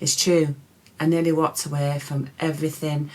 It's true. I nearly walked away from everything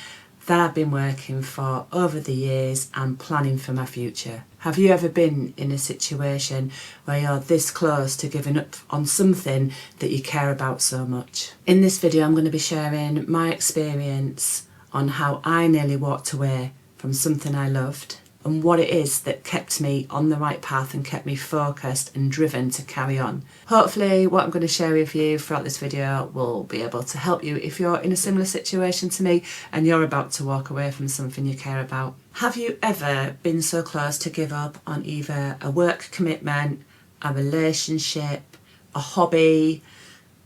that I've been working for over the years and planning for my future. Have you ever been in a situation where you're this close to giving up on something that you care about so much? In this video, I'm going to be sharing my experience on how I nearly walked away from something I loved and what it is that kept me on the right path and kept me focused and driven to carry on. Hopefully what I'm going to share with you throughout this video will be able to help you if you're in a similar situation to me and you're about to walk away from something you care about. Have you ever been so close to give up on either a work commitment, a relationship, a hobby,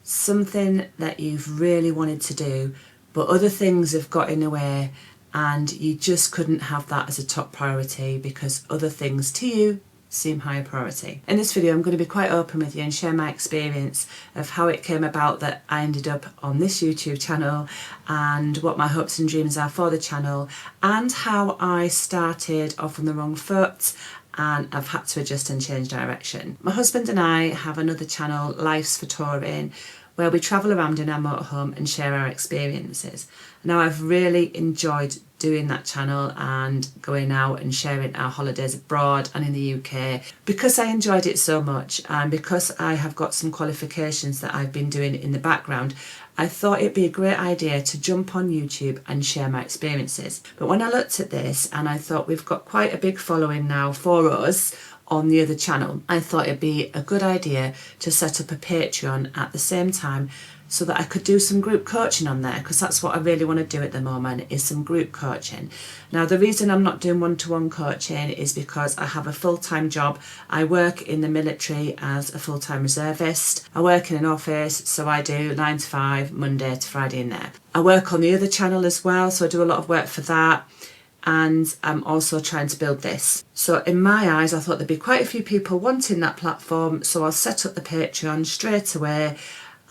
something that you've really wanted to do, but other things have got in the way and you just couldn't have that as a top priority because other things to you seem higher priority? In this video I'm going to be quite open with you and share my experience of how it came about that I ended up on this YouTube channel and what my hopes and dreams are for the channel and how I started off on the wrong foot and I've had to adjust and change direction. My husband and I have another channel, Life's for Touring, where we travel around in our motorhome and share our experiences. Now I've really enjoyed doing that channel and going out and sharing our holidays abroad and in the UK because I enjoyed it so much and because I have got some qualifications that I've been doing in the background. I thought it'd be a great idea to jump on YouTube and share my experiences. But when I looked at this and I thought we've got quite a big following now for us on the other channel, I thought it'd be a good idea to set up a Patreon at the same time so that I could do some group coaching on there, because that's what I really want to do at the moment, is some group coaching. Now the reason I'm not doing one-to-one coaching is because I have a full-time job. I work in the military as a full-time reservist. I work in an office, so I do 9 to 5, Monday to Friday in there. I work on the other channel as well, so I do a lot of work for that. And I'm also trying to build this. So in my eyes, I thought there'd be quite a few people wanting that platform, so I'll set up the Patreon straight away.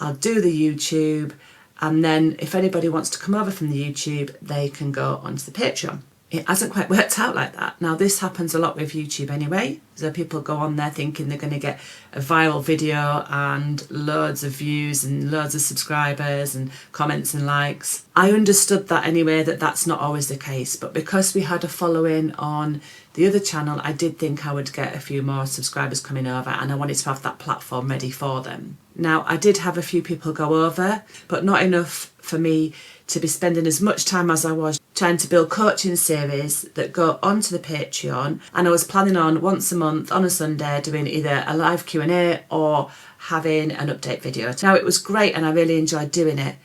I'll do the YouTube, and then if anybody wants to come over from the YouTube, they can go onto the Patreon. It hasn't quite worked out like that. Now this happens a lot with YouTube anyway, so people go on there thinking they're going to get a viral video and loads of views and loads of subscribers and comments and likes. I understood that anyway, that that's not always the case, but because we had a following on the other channel, I did think I would get a few more subscribers coming over and I wanted to have that platform ready for them. Now I did have a few people go over, but not enough for me to be spending as much time as I was trying to build coaching series that go onto the Patreon, and I was planning on once a month on a Sunday doing either a live Q&A or having an update video. Now it was great and I really enjoyed doing it,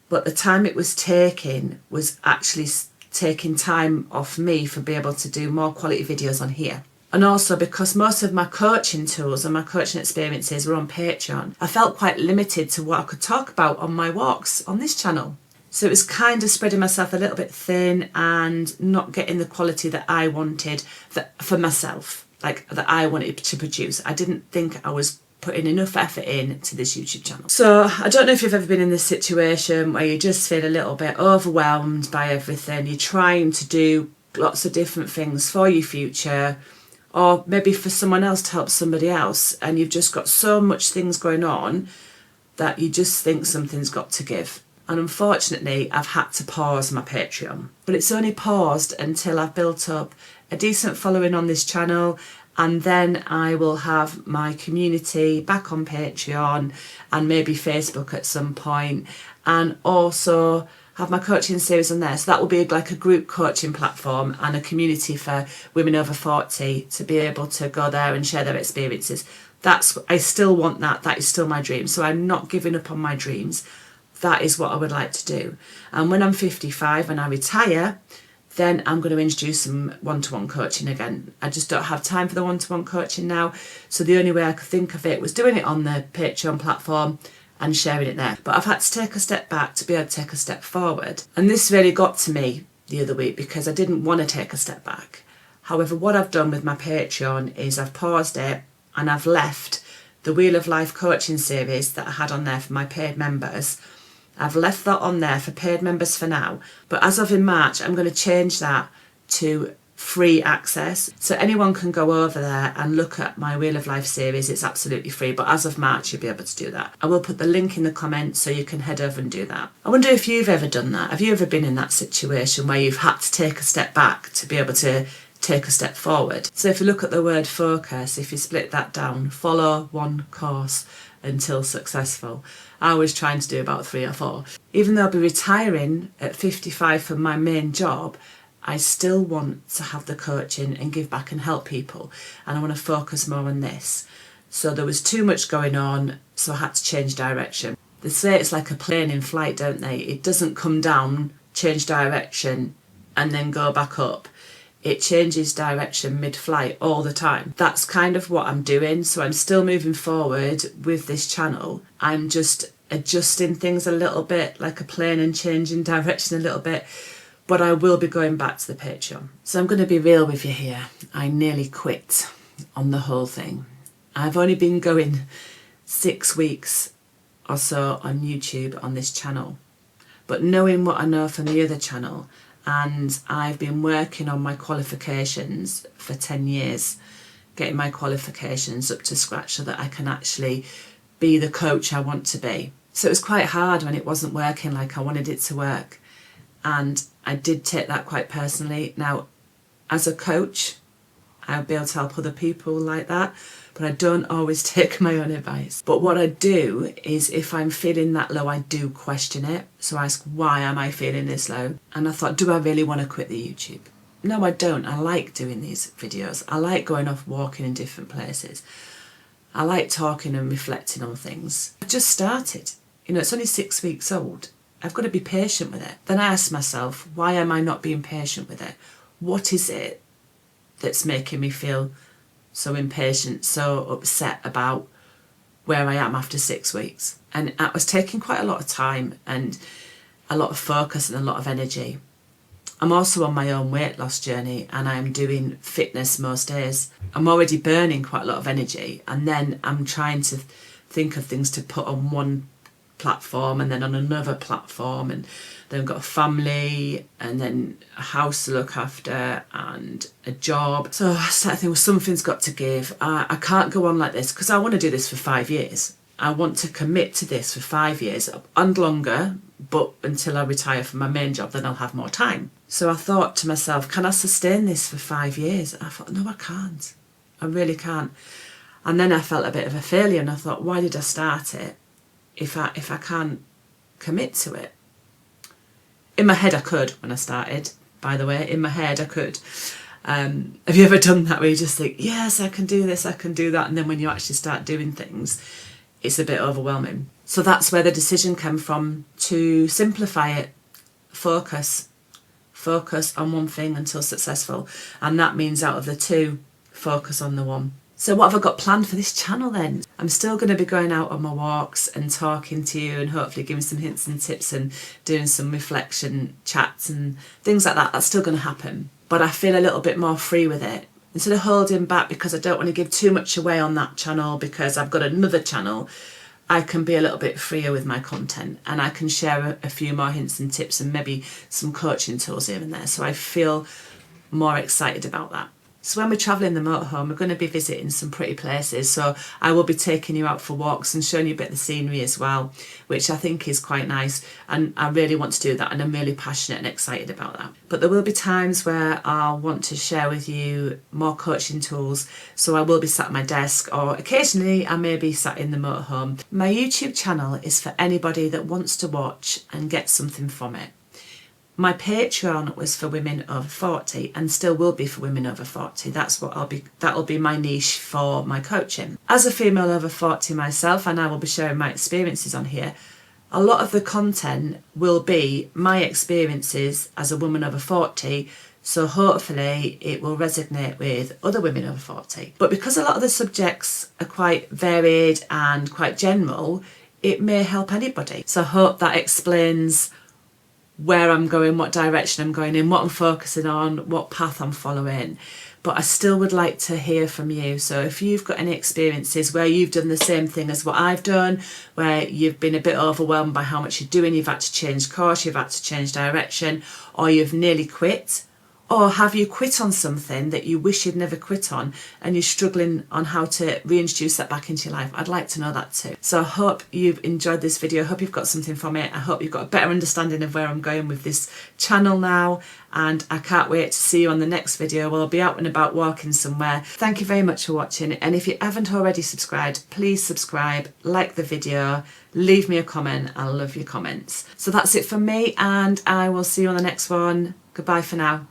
but the time it was taking was actually taking time off me for being able to do more quality videos on here. And also because most of my coaching tools and my coaching experiences were on Patreon, I felt quite limited to what I could talk about on my walks on this channel. So it was kind of spreading myself a little bit thin and not getting the quality that I wanted for myself, like that I wanted to produce. I didn't think I was putting enough effort in to this YouTube channel. So I don't know if you've ever been in this situation where you just feel a little bit overwhelmed by everything. You're trying to do lots of different things for your future, or maybe for someone else to help somebody else, and you've just got so much things going on that you just think something's got to give. And unfortunately, I've had to pause my Patreon. But it's only paused until I've built up a decent following on this channel, and then I will have my community back on Patreon and maybe Facebook at some point, and also have my coaching series on there. So that will be like a group coaching platform and a community for women over 40 to be able to go there and share their experiences. I still want that. That is still my dream. So I'm not giving up on my dreams. That is what I would like to do. And when I'm 55 and I retire, then I'm going to introduce some one-to-one coaching again. I just don't have time for the one-to-one coaching now. So the only way I could think of it was doing it on the Patreon platform and sharing it there. But I've had to take a step back to be able to take a step forward. And this really got to me the other week because I didn't want to take a step back. However, what I've done with my Patreon is I've paused it and I've left the Wheel of Life coaching series that I had on there for my paid members. I've left that on there for paid members for now, but as of in March, I'm going to change that to free access. So anyone can go over there and look at my Wheel of Life series. It's absolutely free, but as of March you'll be able to do that. I will put the link in the comments so you can head over and do that. I wonder if you've ever done that. Have you ever been in that situation where you've had to take a step back to be able to take a step forward? So if you look at the word focus, if you split that down, follow one course until successful. I was trying to do about 3 or 4. Even though I'll be retiring at 55 from my main job, I still want to have the coaching and give back and help people, and I want to focus more on this. So there was too much going on, so I had to change direction. They say it's like a plane in flight, don't they? It doesn't come down, change direction, and then go back up. It changes direction mid-flight all the time. That's kind of what I'm doing. So I'm still moving forward with this channel. I'm just adjusting things a little bit, like a plane, and changing direction a little bit. But I will be going back to the Patreon. So I'm going to be real with you here. I nearly quit on the whole thing. I've only been going 6 weeks or so on YouTube on this channel. But knowing what I know from the other channel, and I've been working on my qualifications for 10 years, getting my qualifications up to scratch so that I can actually be the coach I want to be. So it was quite hard when it wasn't working like I wanted it to work. And I did take that quite personally. Now, as a coach, I'll be able to help other people like that, but I don't always take my own advice. But what I do is, if I'm feeling that low, I do question it. So I ask, why am I feeling this low? And I thought, do I really want to quit the YouTube? No, I don't. I like doing these videos. I like going off walking in different places. I like talking and reflecting on things. I just started. You know, it's only 6 weeks old. I've got to be patient with it. Then I ask myself, why am I not being patient with it? What is it that's making me feel so impatient, so upset about where I am after 6 weeks? And it was taking quite a lot of time and a lot of focus and a lot of energy. I'm also on my own weight loss journey, and I'm doing fitness most days. I'm already burning quite a lot of energy, and then I'm trying to think of things to put on one platform and then on another platform, and then I've got a family and then a house to look after and a job. So I started thinking, well, something's got to give. I can't go on like this, because I want to do this for 5 years. I want to commit to this for 5 years and longer, but until I retire from my main job, then I'll have more time. So I thought to myself, can I sustain this for 5 years? And I thought, no, I can't. I really can't. And then I felt a bit of a failure, and I thought, why did I start it if I can't commit to it? In my head I could when I started, by the way. In my head I could. Have you ever done that, where you just think, yes, I can do this, I can do that, and then when you actually start doing things, it's a bit overwhelming? So that's where the decision came from, to simplify it. Focus on one thing until successful, and that means out of the 2, focus on the one. So what have I got planned for this channel then? I'm still going to be going out on my walks and talking to you, and hopefully giving some hints and tips and doing some reflection chats and things like that. That's still going to happen. But I feel a little bit more free with it. Instead of holding back because I don't want to give too much away on that channel because I've got another channel, I can be a little bit freer with my content, and I can share a few more hints and tips and maybe some coaching tools here and there. So I feel more excited about that. So when we're travelling the motorhome, we're going to be visiting some pretty places. So I will be taking you out for walks and showing you a bit of the scenery as well, which I think is quite nice. And I really want to do that, and I'm really passionate and excited about that. But there will be times where I'll want to share with you more coaching tools. So I will be sat at my desk, or occasionally I may be sat in the motorhome. My YouTube channel is for anybody that wants to watch and get something from it. My Patreon was for women over 40, and still will be for women over 40. That'll be my niche for my coaching. As a female over 40 myself, and I will be sharing my experiences on here, a lot of the content will be my experiences as a woman over 40, so hopefully it will resonate with other women over 40. But because a lot of the subjects are quite varied and quite general, it may help anybody. So I hope that explains where I'm going, what direction I'm going in, what I'm focusing on, what path I'm following. But I still would like to hear from you. So if you've got any experiences where you've done the same thing as what I've done, where you've been a bit overwhelmed by how much you're doing, you've had to change course, you've had to change direction, or you've nearly quit, Or have you quit on something that you wish you'd never quit on and you're struggling on how to reintroduce that back into your life? I'd like to know that too. So I hope you've enjoyed this video. I hope you've got something from it. I hope you've got a better understanding of where I'm going with this channel now. And I can't wait to see you on the next video. We'll be out and about walking somewhere. Thank you very much for watching. And if you haven't already subscribed, please subscribe, like the video, leave me a comment. I love your comments. So that's it from me, and I will see you on the next one. Goodbye for now.